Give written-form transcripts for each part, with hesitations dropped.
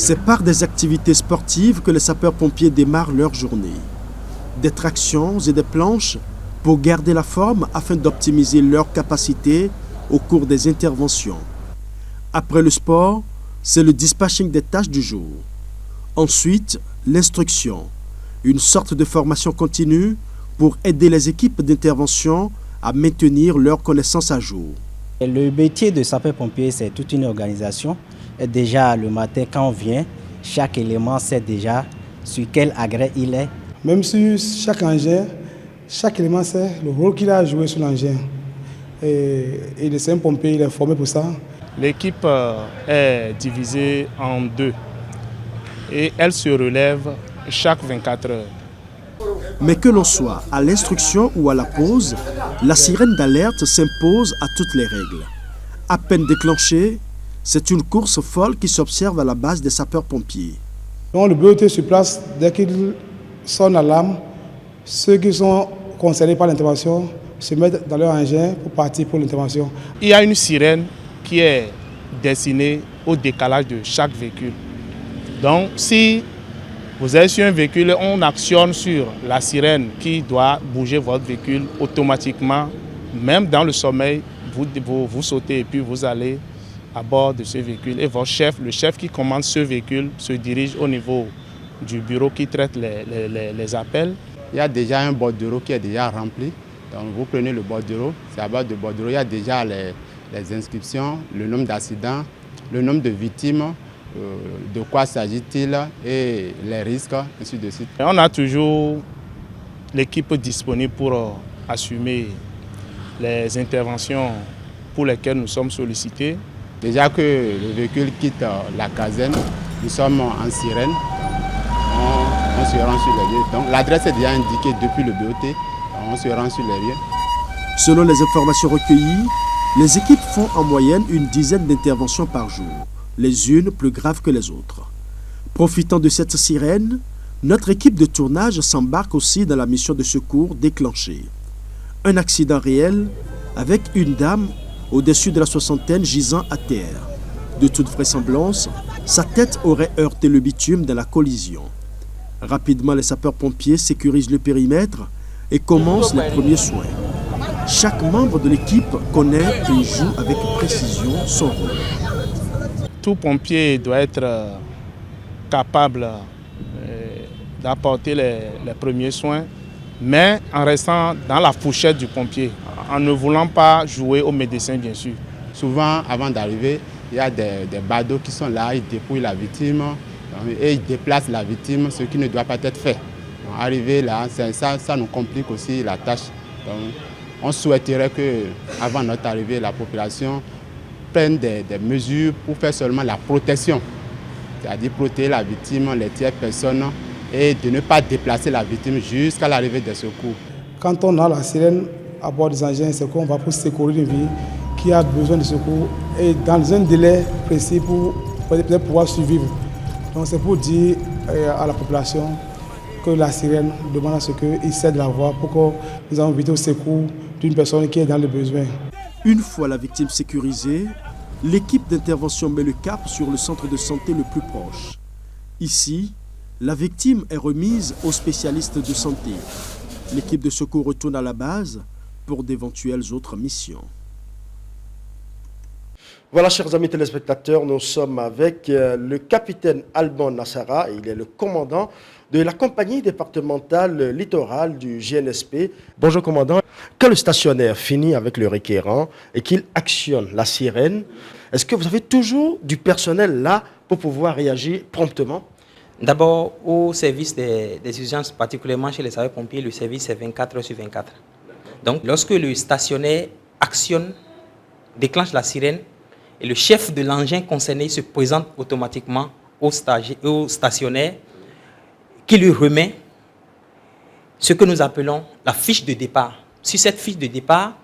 C'est par des activités sportives que les sapeurs-pompiers démarrent leur journée. Des tractions et des planches pour garder la forme afin d'optimiser leur capacité au cours des interventions. Après le sport, c'est le dispatching des tâches du jour. Ensuite, l'instruction, une sorte de formation continue pour aider les équipes d'intervention à maintenir leurs connaissances à jour. Le métier de sapeur-pompier, c'est toute une organisation. Et déjà, le matin, quand on vient, chaque élément sait déjà sur quel agrès il est. Même sur chaque engin, chaque élément sait le rôle qu'il a à jouer sur l'engin. Et le sapeur-pompier, il est formé pour ça. L'équipe est divisée en deux et elle se relève chaque 24 heures. Mais que l'on soit à l'instruction ou à la pause, la sirène d'alerte s'impose à toutes les règles. À peine déclenchée, c'est une course folle qui s'observe à la base des sapeurs-pompiers. Donc le BOT sur place, dès qu'il sonne l'alarme, ceux qui sont concernés par l'intervention se mettent dans leur engin pour partir pour l'intervention. Il y a une sirène qui est destinée au décalage de chaque véhicule. Donc si vous êtes sur un véhicule, on actionne sur la sirène qui doit bouger votre véhicule automatiquement. Même dans le sommeil, vous sautez et puis vous allez à bord de ce véhicule. Et votre chef, le chef qui commande ce véhicule, se dirige au niveau du bureau qui traite les appels. Il y a déjà un bordereau qui est déjà rempli. Donc vous prenez le bordereau, c'est à base de bordereau. Il y a déjà les inscriptions, le nombre d'accidents, le nombre de victimes, de quoi s'agit-il et les risques, ainsi de suite. On a toujours l'équipe disponible pour assumer les interventions pour lesquelles nous sommes sollicités. Déjà que le véhicule quitte la caserne, nous sommes en sirène, on se rend sur les lieux. Donc l'adresse est déjà indiquée depuis le BOT, on se rend sur les lieux. Selon les informations recueillies, les équipes font en moyenne une dizaine d'interventions par jour, les unes plus graves que les autres. Profitant de cette sirène, notre équipe de tournage s'embarque aussi dans la mission de secours déclenchée. Un accident réel avec une dame au-dessus de la soixantaine gisant à terre. De toute vraisemblance, sa tête aurait heurté le bitume dans la collision. Rapidement, les sapeurs-pompiers sécurisent le périmètre et commencent les premiers soins. Chaque membre de l'équipe connaît et joue avec précision son rôle. Tout pompier doit être capable d'apporter les premiers soins, mais en restant dans la fourchette du pompier, en ne voulant pas jouer au médecin, bien sûr. Souvent, avant d'arriver, il y a des badauds qui sont là, ils dépouillent la victime et ils déplacent la victime, ce qui ne doit pas être fait. Donc, arriver là, ça nous complique aussi la tâche. Donc, on souhaiterait qu'avant notre arrivée, la population prenne des mesures pour faire seulement la protection, c'est-à-dire protéger la victime, les tierces personnes, et de ne pas déplacer la victime jusqu'à l'arrivée des secours. Quand on a la sirène à bord des engins, c'est qu'on va pour secourir une vie qui a besoin de secours et dans un délai précis pour peut-être pouvoir survivre. Donc c'est pour dire à la population que la sirène demande à ce qu'ils cèdent la voie pour que nous ayons évité au secours d'une personne qui est dans le besoin. Une fois la victime sécurisée, l'équipe d'intervention met le cap sur le centre de santé le plus proche. Ici, la victime est remise aux spécialistes de santé. L'équipe de secours retourne à la base pour d'éventuelles autres missions. Voilà, chers amis téléspectateurs, nous sommes avec le capitaine Alban Nassara. Il est le commandant de la compagnie départementale littorale du GNSP. Bonjour commandant. Quand le stationnaire finit avec le requérant et qu'il actionne la sirène, est-ce que vous avez toujours du personnel là pour pouvoir réagir promptement? D'abord, au service des urgences, particulièrement chez les sapeurs-pompiers, le service est 24 heures sur 24. Donc, lorsque le stationnaire actionne, déclenche la sirène, et le chef de l'engin concerné se présente automatiquement au stationnaire qui lui remet ce que nous appelons la fiche de départ. Sur cette fiche de départ,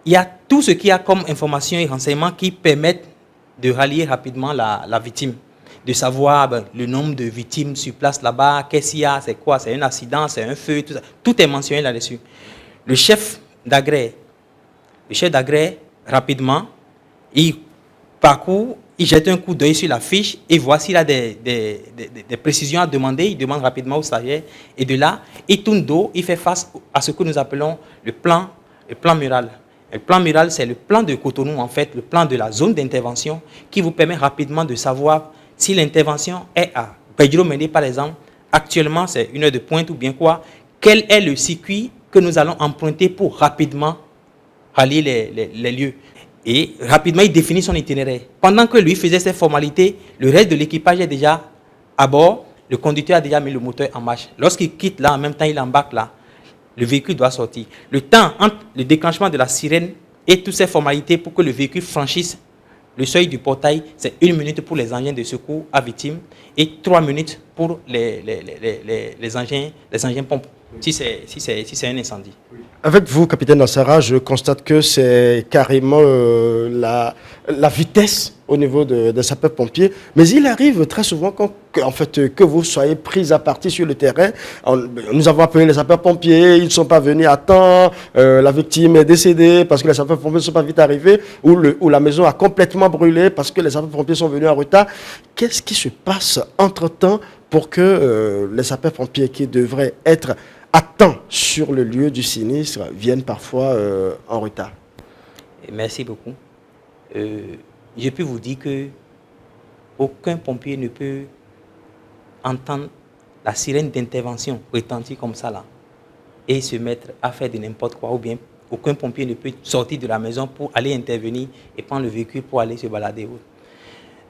il y a tout ce qu'il y a comme information et renseignements qui permettent de rallier rapidement la victime, de savoir le nombre de victimes sur place là-bas, qu'est-ce qu'il y a, c'est quoi, c'est un accident, c'est un feu, tout ça. Tout est mentionné là-dessus. Le chef d'agrès, rapidement, il parcourt, il jette un coup d'œil sur la fiche et voit s'il a des précisions à demander. Il demande rapidement au stagiaire. Et de là, il tourne dos, il fait face à ce que nous appelons le plan mural. Le plan mural, c'est le plan de Cotonou, en fait, le plan de la zone d'intervention qui vous permet rapidement de savoir si l'intervention est à Pedro-Médé, par exemple. Actuellement, c'est 1 heure de pointe ou bien quoi. Quel est le circuit que nous allons emprunter pour rapidement rallier les lieux? Et rapidement, il définit son itinéraire. Pendant que lui faisait ses formalités, le reste de l'équipage est déjà à bord. Le conducteur a déjà mis le moteur en marche. Lorsqu'il quitte là, en même temps, il embarque là. Le véhicule doit sortir. Le temps entre le déclenchement de la sirène et toutes ces formalités pour que le véhicule franchisse le seuil du portail, c'est 1 minute pour les engins de secours à victime et 3 minutes pour les engins pompes, si c'est un incendie. Avec vous, capitaine Nassara, je constate que c'est carrément la vitesse au niveau des sapeurs-pompiers. Mais il arrive très souvent que vous soyez pris à partie sur le terrain. Nous avons appelé les sapeurs-pompiers, ils ne sont pas venus à temps, la victime est décédée parce que les sapeurs-pompiers ne sont pas vite arrivés, ou la maison a complètement brûlé parce que les sapeurs-pompiers sont venus en retard. Qu'est-ce qui se passe entre-temps pour que les sapeurs-pompiers qui devraient être à temps sur le lieu du sinistre viennent parfois en retard? Merci beaucoup. Je peux vous dire que aucun pompier ne peut entendre la sirène d'intervention retentir comme ça là et se mettre à faire de n'importe quoi, ou bien aucun pompier ne peut sortir de la maison pour aller intervenir et prendre le véhicule pour aller se balader.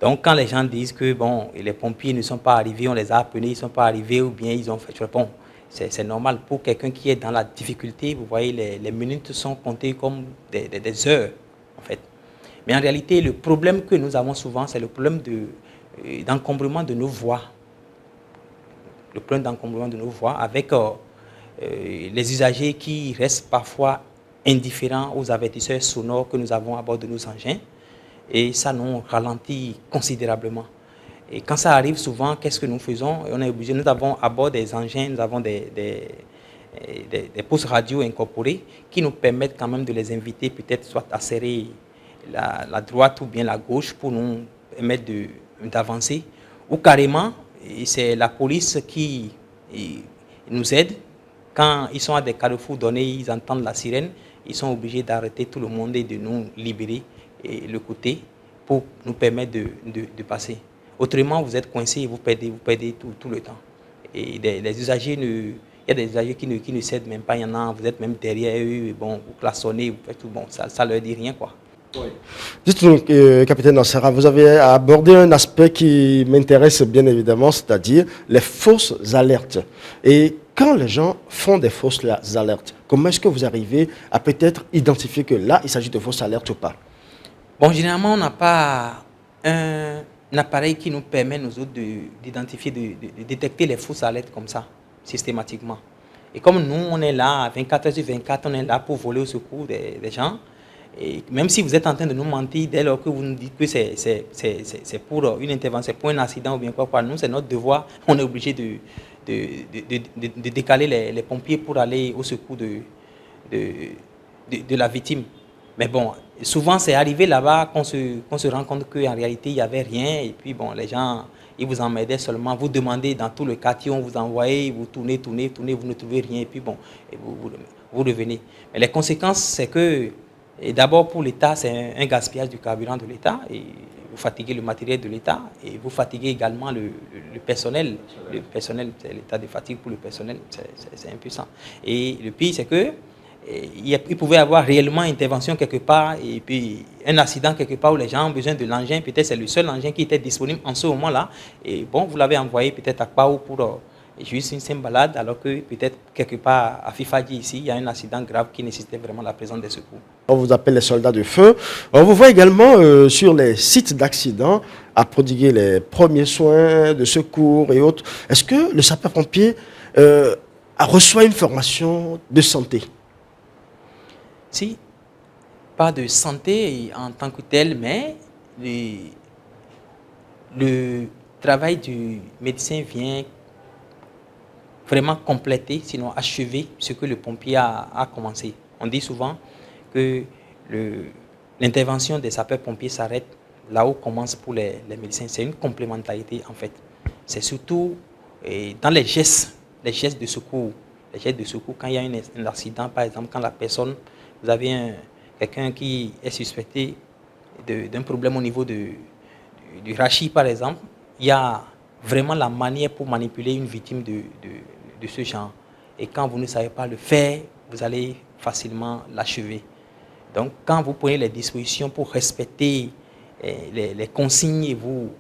Donc quand les gens disent que bon, les pompiers ne sont pas arrivés, on les a appelés, ils ne sont pas arrivés, ou bien ils ont fait, je réponds, c'est normal pour quelqu'un qui est dans la difficulté. Vous voyez, les minutes sont comptées comme des heures, en fait. Mais en réalité, le problème que nous avons souvent, c'est le problème d'encombrement de nos voies. Le problème d'encombrement de nos voies avec les usagers qui restent parfois indifférents aux avertisseurs sonores que nous avons à bord de nos engins. Et ça nous ralentit considérablement. Et quand ça arrive souvent, qu'est-ce que nous faisons? On est obligé, nous avons à bord des engins, nous avons des postes radio incorporés qui nous permettent quand même de les inviter peut-être soit à serrer la droite ou bien la gauche pour nous permettre d'avancer. Ou carrément, c'est la police qui nous aide. Quand ils sont à des carrefours donnés, ils entendent la sirène, ils sont obligés d'arrêter tout le monde et de nous libérer le côté pour nous permettre de passer. Autrement, vous êtes coincé et vous perdez tout le temps. Et les usagers, il y a des usagers qui ne cèdent même pas. Il y en a, vous êtes même derrière eux, bon, vous klaxonnez, vous faites tout, bon, ça leur dit rien, quoi. Oui. Dites-nous, capitaine Nassara, vous avez abordé un aspect qui m'intéresse bien évidemment, c'est-à-dire les fausses alertes. Et quand les gens font des fausses alertes, comment est-ce que vous arrivez à peut-être identifier que là, il s'agit de fausses alertes ou pas? Bon, généralement, on n'a pas un appareil qui nous permet, nous autres, d'identifier, de détecter les fausses alertes comme ça, systématiquement. Et comme nous, on est là, 24 heures sur 24, on est là pour voler au secours des gens. Et même si vous êtes en train de nous mentir, dès lors que vous nous dites que c'est pour une intervention, c'est pour un accident ou bien quoi, nous, c'est notre devoir. On est obligé de décaler les pompiers pour aller au secours de la victime. Mais bon, souvent, c'est arrivé là-bas qu'on se rend compte qu'en réalité, il n'y avait rien. Et puis, bon, les gens, ils vous emmerdaient seulement. Vous demandez dans tout le quartier, on vous envoie, vous tournez, vous ne trouvez rien. Et puis, bon, et vous revenez. Mais les conséquences, c'est que, et d'abord, pour l'État, c'est un gaspillage du carburant de l'État. Et vous fatiguez le matériel de l'État. Et vous fatiguez également le personnel. Le personnel, c'est l'état de fatigue pour le personnel. C'est impuissant. Et le pire, c'est que il pouvait y avoir réellement intervention quelque part et puis un accident quelque part où les gens ont besoin de l'engin, peut-être c'est le seul engin qui était disponible en ce moment-là. Et bon, vous l'avez envoyé peut-être à Pau pour juste une simple balade, alors que peut-être quelque part à Fifadji ici, il y a un accident grave qui nécessitait vraiment la présence des secours. On vous appelle les soldats de feu. On vous voit également sur les sites d'accident à prodiguer les premiers soins de secours et autres. Est-ce que le sapeur-pompier reçoit une formation de santé? Si, pas de santé en tant que tel, mais le travail du médecin vient vraiment compléter, sinon achever ce que le pompier a commencé. On dit souvent que l'intervention des sapeurs-pompiers s'arrête là où commence pour les médecins. C'est une complémentarité en fait. C'est surtout dans les gestes de secours. Les gestes de secours, quand il y a un accident, par exemple, quand la personne, vous avez quelqu'un qui est suspecté d'un problème au niveau du rachis, par exemple, il y a vraiment la manière pour manipuler une victime de ce genre. Et quand vous ne savez pas le faire, vous allez facilement l'achever. Donc, quand vous prenez les dispositions pour respecter les consignes et vous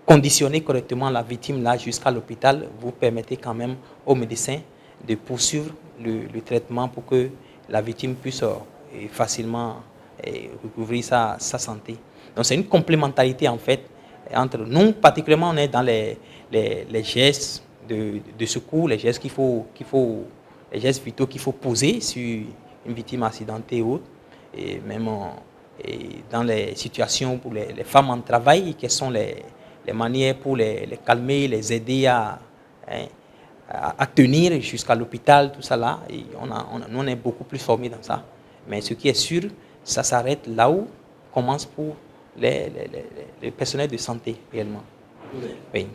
conditionnez correctement la victime là jusqu'à l'hôpital, vous permettez quand même aux médecins de poursuivre le traitement pour que la victime puisse facilement recouvrir sa santé. Donc, c'est une complémentarité en fait entre nous. Particulièrement, on est dans les gestes de secours, les gestes les gestes vitaux qu'il faut poser sur une victime accidentée ou autre. Et même dans les situations pour les femmes en travail, quelles sont les manières pour les calmer, les aider à tenir jusqu'à l'hôpital, tout ça là. Et nous, on est beaucoup plus formés dans ça. Mais ce qui est sûr, ça s'arrête là où commence pour les personnels de santé, réellement. Oui.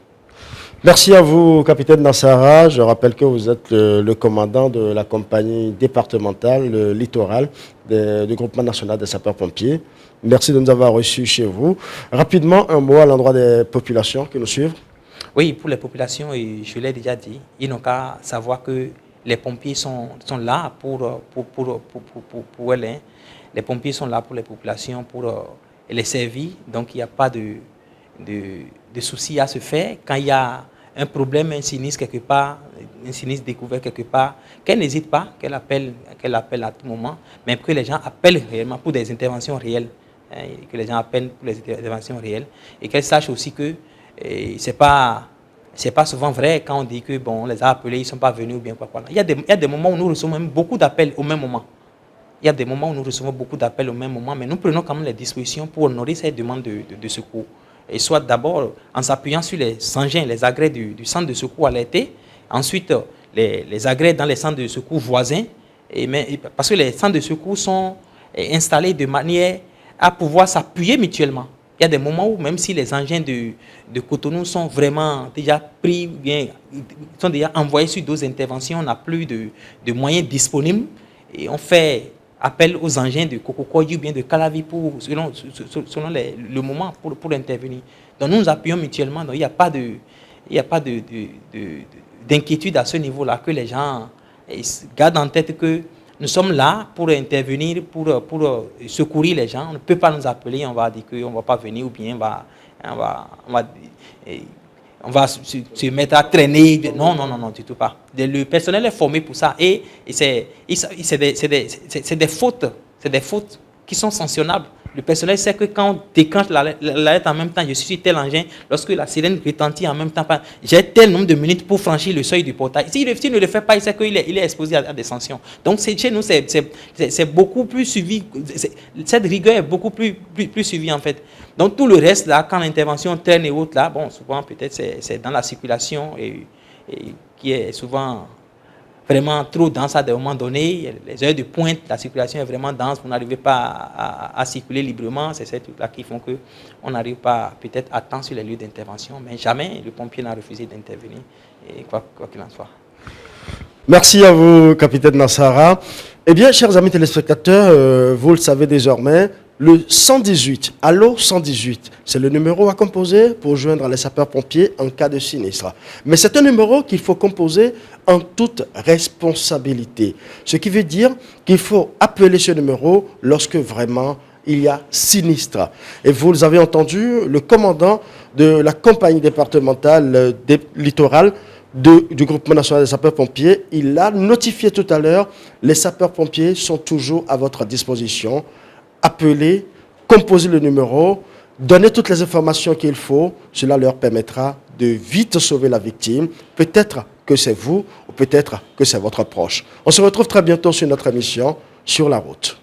Merci à vous, capitaine Nassara. Je rappelle que vous êtes le commandant de la compagnie départementale le Littoral du groupement national des sapeurs-pompiers. Merci de nous avoir reçus chez vous. Rapidement, un mot à l'endroit des populations qui nous suivent. Oui, pour les populations, je l'ai déjà dit, ils n'ont qu'à savoir que les pompiers sont là pour elles. Hein. Les pompiers sont là pour les populations, pour les servir. Donc, il n'y a pas de soucis à se faire. Quand il y a un problème, un sinistre quelque part, un sinistre découvert quelque part, qu'elle n'hésite pas, qu'elle appelle à tout moment, mais que les gens appellent réellement pour des interventions réelles. Hein, que les gens appellent pour les interventions réelles. Et qu'elle sache aussi que c'est pas souvent vrai quand on dit que bon, on les a appelés, ils ne sont pas venus ou bien quoi. Il y a des moments où nous recevons même beaucoup d'appels au même moment. Il y a des moments où nous recevons beaucoup d'appels au même moment, mais nous prenons quand même les dispositions pour honorer ces demandes de secours. Et soit d'abord en s'appuyant sur les engins, les agrès du centre de secours alerté, ensuite les agrès dans les centres de secours voisins, parce que les centres de secours sont installés de manière à pouvoir s'appuyer mutuellement. Il y a des moments où même si les engins de Cotonou sont vraiment déjà pris, bien, sont déjà envoyés sur d'autres interventions, on n'a plus de moyens disponibles et on fait appel aux engins de Kokokoy ou bien de Calavi selon le moment pour intervenir. Donc nous nous appuyons mutuellement, donc il n'y a pas d'inquiétude à ce niveau-là, que les gens gardent en tête que nous sommes là pour intervenir, pour secourir les gens. On ne peut pas nous appeler, on va dire qu'on ne va pas venir ou bien on va se mettre à traîner. Non, du tout pas. Le personnel est formé pour ça et c'est des fautes qui sont sanctionnables. Le personnel sait que quand on déclenche l'alerte en même temps, je suis sur tel engin, lorsque la sirène retentit en même temps, j'ai tel nombre de minutes pour franchir le seuil du portail. S'il ne le fait pas, il sait qu'il est exposé à des sanctions. Donc chez nous, c'est beaucoup plus suivi. Cette rigueur est beaucoup plus suivie en fait. Donc tout le reste, là, quand l'intervention traîne et autres, là, bon, souvent peut-être c'est dans la circulation et qui est souvent vraiment trop dense à des moments donnés. Les heures de pointe, la circulation est vraiment dense, vous n'arrivez pas à circuler librement. C'est ces trucs-là qui font qu'on n'arrive pas peut-être à temps sur les lieux d'intervention, mais jamais le pompier n'a refusé d'intervenir, et quoi qu'il en soit. Merci à vous, capitaine Nassara. Eh bien, chers amis téléspectateurs, vous le savez désormais, le 118, Allo 118, c'est le numéro à composer pour joindre les sapeurs-pompiers en cas de sinistre. Mais c'est un numéro qu'il faut composer en toute responsabilité. Ce qui veut dire qu'il faut appeler ce numéro lorsque vraiment il y a sinistre. Et vous avez entendu le commandant de la compagnie départementale Littoral du groupement national des sapeurs-pompiers. Il l'a notifié tout à l'heure, les sapeurs-pompiers sont toujours à votre disposition. Appelez, composez le numéro, donnez toutes les informations qu'il faut. Cela leur permettra de vite sauver la victime. Peut-être que c'est vous ou peut-être que c'est votre proche. On se retrouve très bientôt sur notre émission Sur la route.